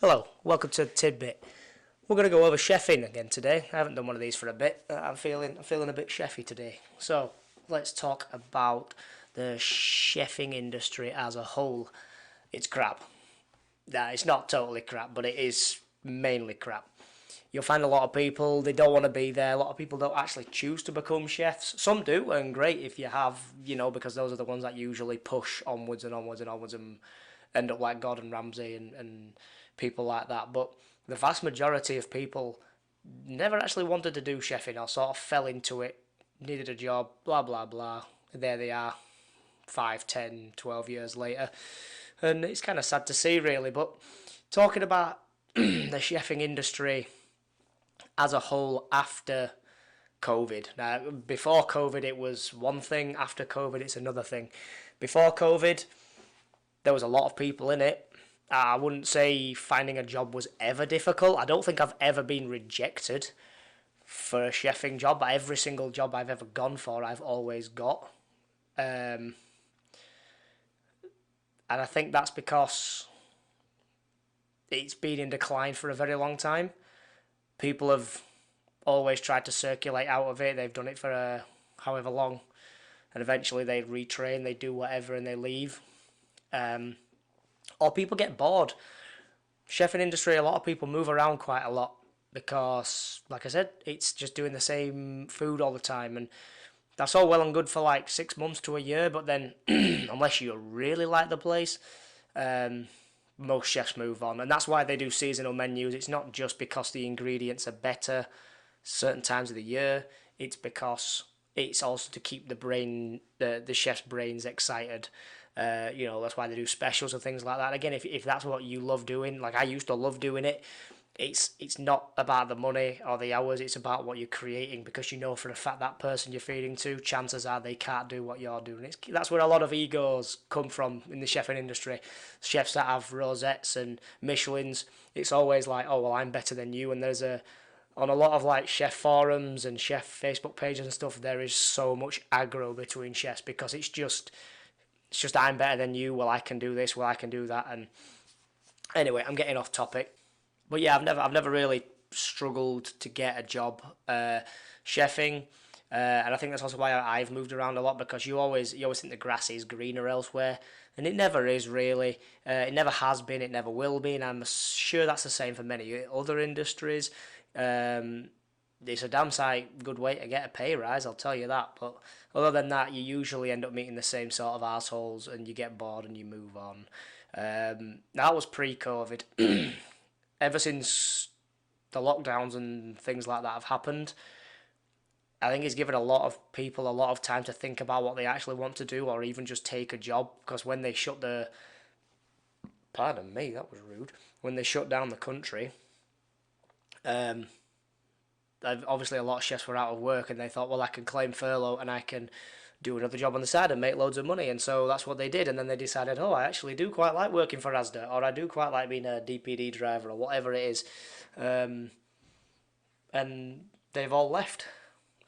Hello, welcome to Tidbit. We're going to go over chefing again today. I haven't done one of these for a bit. I'm feeling a bit chefy today. So let's talk about the chefing industry as a whole. It's crap. Nah, it's not totally crap, but it is mainly crap. You'll find a lot of people, they don't want to be there. A lot of people don't actually choose to become chefs. Some do, and great if you have, because those are the ones that usually push onwards and onwards and onwards and end up like Gordon Ramsay and people like that. But the vast majority of people never actually wanted to do chefing or sort of fell into it, needed a job, blah, blah, blah. There they are, 5, 10, 12 years later. And it's kind of sad to see, really. But talking about the chefing industry as a whole after COVID. Now, before COVID, it was one thing. After COVID, it's another thing. Before COVID, there was a lot of people in it. I wouldn't say finding a job was ever difficult. I don't think I've ever been rejected for a chefing job. But every single job I've ever gone for, I've always got. And I think that's because it's been in decline for a very long time. People have always tried to circulate out of it. They've done it for however long, and eventually they retrain, they do whatever, and they leave. Or people get bored. Chefing industry, a lot of people move around quite a lot because, like I said, it's just doing the same food all the time, and that's all well and good for like 6 months to a year. But then, unless you really like the place, most chefs move on, and that's why they do seasonal menus. It's not just because the ingredients are better certain times of the year. It's because it's also to keep the chef's brains excited. That's why they do specials and things like that. Again, if that's what you love doing, like I used to love doing it, it's not about the money or the hours. It's about what you're creating, because you know for a fact that person you're feeding to, chances are they can't do what you're doing. That's where a lot of egos come from in the chefing industry. Chefs that have rosettes and Michelins, it's always like, oh well, I'm better than you. And on a lot of like chef forums and chef Facebook pages and stuff, there is so much aggro between chefs because it's just I'm better than you. Well, I can do this. Well, I can do that. And anyway, I'm getting off topic. But yeah, I've never really struggled to get a job chefing, and I think that's also why I've moved around a lot, because you always think the grass is greener elsewhere, and it never is really. It never has been. It never will be, and I'm sure that's the same for many other industries. Um, it's a damn sight good way to get a pay rise, I'll tell you that. But other than that, you usually end up meeting the same sort of assholes, and you get bored and you move on. That was pre-COVID. Ever since the lockdowns and things like that have happened, I think it's given a lot of people a lot of time to think about what they actually want to do, or even just take a job. Because when they shut pardon me, that was rude. When they shut down the country, um, obviously a lot of chefs were out of work, and they thought, well, I can claim furlough and I can do another job on the side and make loads of money. And so that's what they did. And then they decided, oh, I actually do quite like working for Asda, or I do quite like being a DPD driver, or whatever it is. And they've all left.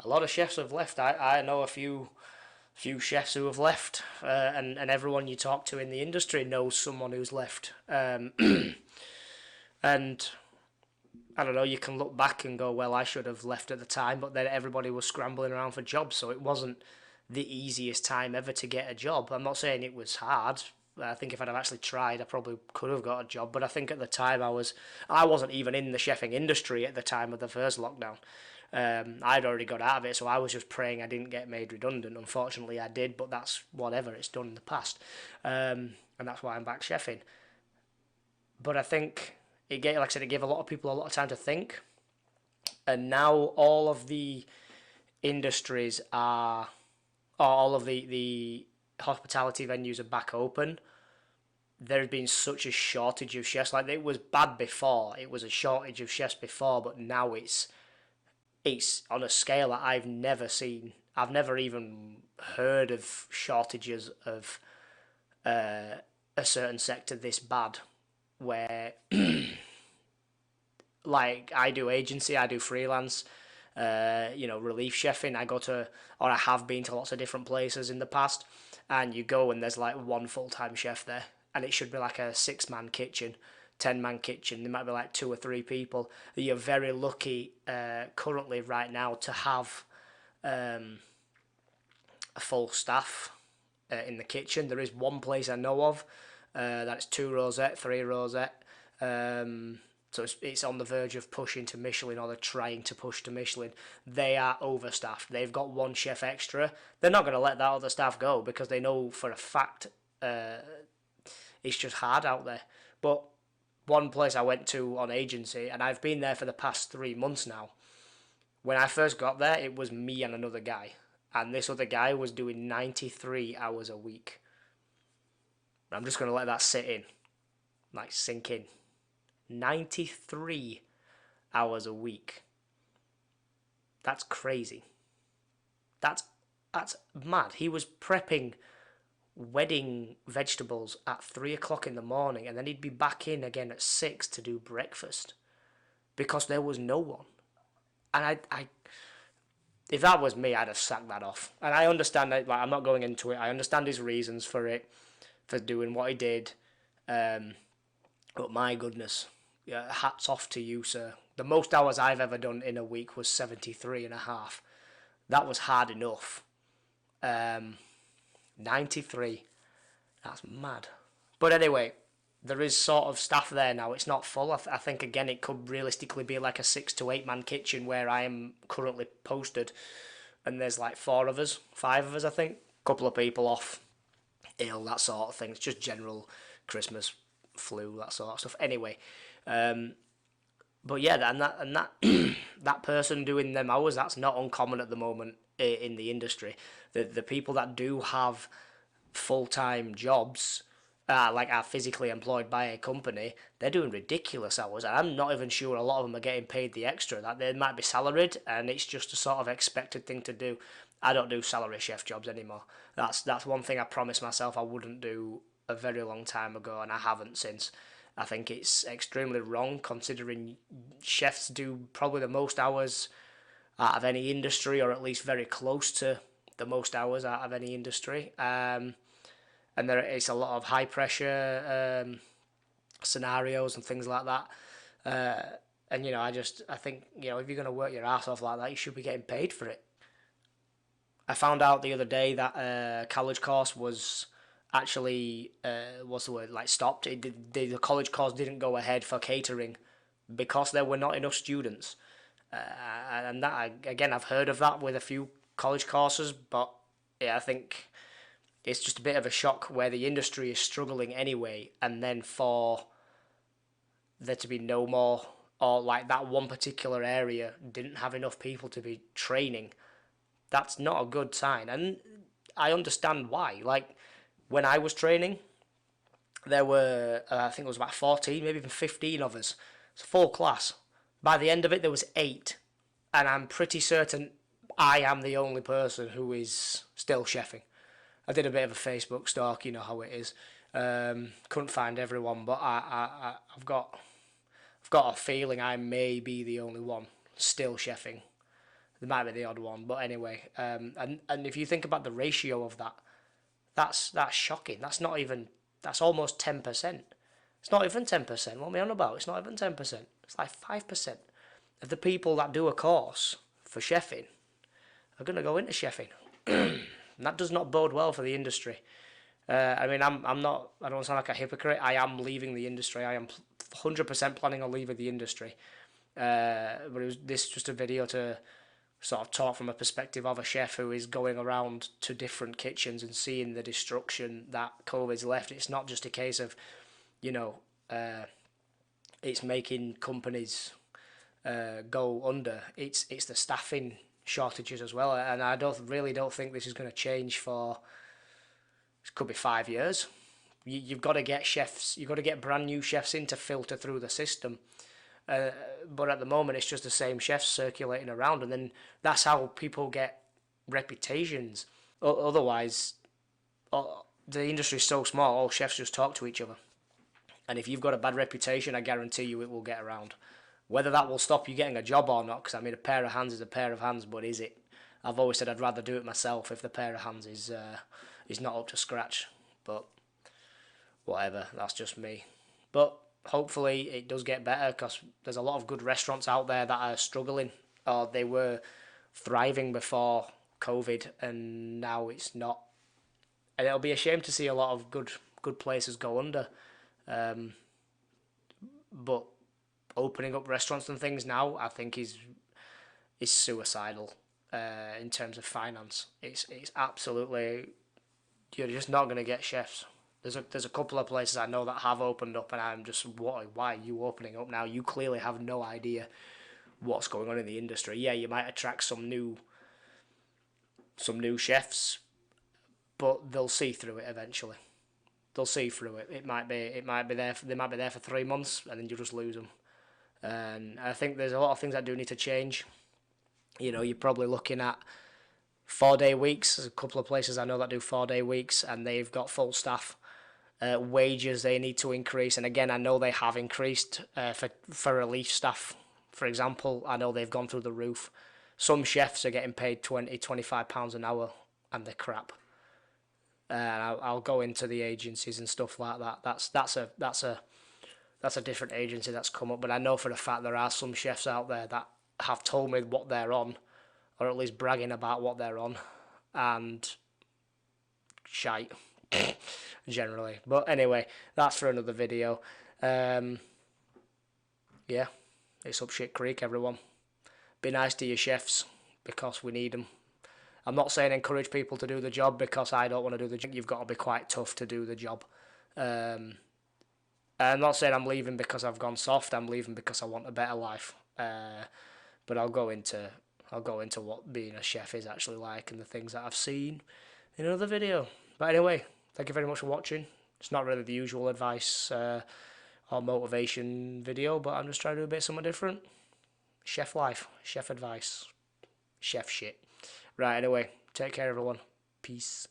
A lot of chefs have left. I know a few chefs who have left, and everyone you talk to in the industry knows someone who's left. And I don't know, you can look back and go, well, I should have left at the time, but then everybody was scrambling around for jobs, so it wasn't the easiest time ever to get a job. I'm not saying it was hard. I think if I'd have actually tried, I probably could have got a job. But I think at the time I wasn't even in the chefing industry at the time of the first lockdown. I'd already got out of it, so I was just praying I didn't get made redundant. Unfortunately, I did, but that's whatever. It's done in the past, and that's why I'm back chefing. But I think like I said, it gave a lot of people a lot of time to think, and now all of the industries are, or all of the hospitality venues are back open. There's been such a shortage of chefs. Like, it was bad before. It was a shortage of chefs before, but now it's on a scale that I've never seen. I've never even heard of shortages of a certain sector this bad. Where, like, I do agency, I do freelance, relief chefing. Or I have been to lots of different places in the past, and you go and there's like one full time chef there, and it should be like a 6-man kitchen. 10-man kitchen, there might be like 2 or 3 people. You're very lucky currently right now to have a full staff in the kitchen. There is one place I know of that's 2 rosette, 3 rosette. So it's on the verge of pushing to Michelin, or they're trying to push to Michelin. They are overstaffed. They've got 1 chef extra. They're not going to let that other staff go because they know for a fact it's just hard out there. But one place I went to on agency, and I've been there for the past 3 months now. When I first got there, it was me and another guy. And this other guy was doing 93 hours a week. I'm just going to let that sit in, like sink in. 93 hours a week. That's crazy. That's mad. He was prepping wedding vegetables at 3 o'clock in the morning, and then he'd be back in again at 6 to do breakfast because there was no one. And I if that was me, I'd have sacked that off. And I understand that, like, I'm not going into it. I understand his reasons for it, for doing what he did. But my goodness, yeah, hats off to you, sir. The most hours I've ever done in a week was 73 and a half. That was hard enough. 93. That's mad. But anyway, there is sort of staff there now. It's not full. I think, again, it could realistically be like a 6 to 8 man kitchen where I am currently posted. And there's like 4 of us, 5 of us, I think. A couple of people off, ill, that sort of thing. It's just general Christmas flu, that sort of stuff. Anyway, but yeah, and that that person doing them hours, that's not uncommon at the moment in the industry. The people that do have full-time jobs, like are physically employed by a company, they're doing ridiculous hours. And I'm not even sure a lot of them are getting paid the extra. That they might be salaried, and it's just a sort of expected thing to do. I don't do salary chef jobs anymore. That's one thing I promised myself I wouldn't do a very long time ago, and I haven't since. I think it's extremely wrong, considering chefs do probably the most hours out of any industry, or at least very close to the most hours out of any industry. And it's a lot of high pressure scenarios and things like that. And I think if you're going to work your ass off like that, you should be getting paid for it. I found out the other day that college course was actually stopped. The college course didn't go ahead for catering because there were not enough students. And that, again, I've heard of that with a few college courses, but yeah, I think it's just a bit of a shock where the industry is struggling anyway, and then for there to be no more, or like that one particular area didn't have enough people to be training. That's not a good sign, and I understand why. Like, when I was training, there were, I think it was about 14, maybe even 15 of us. It's a full class. By the end of it, there was 8. And I'm pretty certain I am the only person who is still chefing. I did a bit of a Facebook stalk, you know how it is. Couldn't find everyone, but I've got a feeling I may be the only one still chefing. There might be the odd one, but anyway. And if you think about the ratio of that, that's shocking. That's almost 10%. It's not even 10%. What am I on about? It's not even 10%. It's like 5% of the people that do a course for chefing are going to go into chefing. And that does not bode well for the industry. I mean, I'm not, I don't sound like a hypocrite. I am leaving the industry. I am 100% planning on leaving the industry. But this just a video to sort of talk from a perspective of a chef who is going around to different kitchens and seeing the destruction that COVID's left. It's not just a case of, it's making companies go under. It's the staffing shortages as well, and I don't think this is going to change for. It could be 5 years. You've got to get chefs. You've got to get brand new chefs in to filter through the system. But at the moment, it's just the same chefs circulating around, and then that's how people get reputations. Otherwise, the industry is so small, all chefs just talk to each other. And if you've got a bad reputation, I guarantee you it will get around. Whether that will stop you getting a job or not, because I mean, a pair of hands is a pair of hands, but is it? I've always said I'd rather do it myself if the pair of hands is not up to scratch. But whatever, that's just me. But hopefully it does get better, because there's a lot of good restaurants out there that are struggling, or they were thriving before COVID, and now it's not. And it'll be a shame to see a lot of good places go under. Um, but opening up restaurants and things now, I think is suicidal in terms of finance. It's absolutely, you're just not going to get chefs. There's a couple of places I know that have opened up, and I'm just, why are you opening up now? You clearly have no idea what's going on in the industry. Yeah, you might attract some new chefs, but they'll see through it eventually. They'll see through it. They might be there for 3 months, and then you just lose them. And I think there's a lot of things that do need to change. You know, you're probably looking at 4-day weeks. There's a couple of places I know that do 4-day weeks, and they've got full staff. Wages they need to increase, and again, I know they have increased for relief staff. For example, I know they've gone through the roof. Some chefs are getting paid £20-25 an hour, and they're crap. And I'll go into the agencies and stuff like that. That's a different agency that's come up. But I know for a fact there are some chefs out there that have told me what they're on, or at least bragging about what they're on, and shite generally. But anyway, that's for another video. Yeah, it's up shit creek, everyone. Be nice to your chefs, because we need them. I'm not saying encourage people to do the job, because I don't want to do the job. You've got to be quite tough to do the job. I'm not saying I'm leaving because I've gone soft. I'm leaving because I want a better life. But I'll go into what being a chef is actually like, and the things that I've seen in another video. But anyway, thank you very much for watching. It's not really the usual advice or motivation video, but I'm just trying to do a bit something different. Chef life, chef advice, chef shit. Right, anyway, take care, everyone. Peace.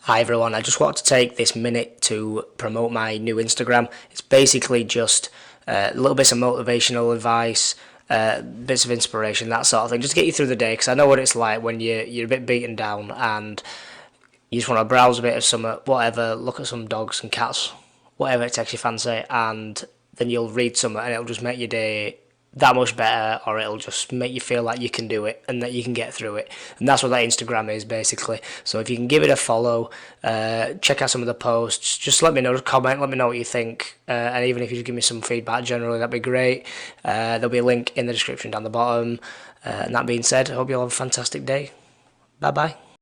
Hi, everyone. I just want to take this minute to promote my new Instagram. It's basically just little bits of motivational advice, bits of inspiration, that sort of thing, just to get you through the day, because I know what it's like when you're a bit beaten down and you just want to browse a bit of some whatever, look at some dogs and cats, whatever it takes your fancy, and then you'll read something and it'll just make your day that much better, or it'll just make you feel like you can do it and that you can get through it. And that's what that Instagram is, basically. So if you can give it a follow, check out some of the posts, just let me know, comment, let me know what you think, and even if you just give me some feedback generally, that'd be great. There'll be a link in the description down the bottom. And that being said, I hope you all have a fantastic day. Bye bye.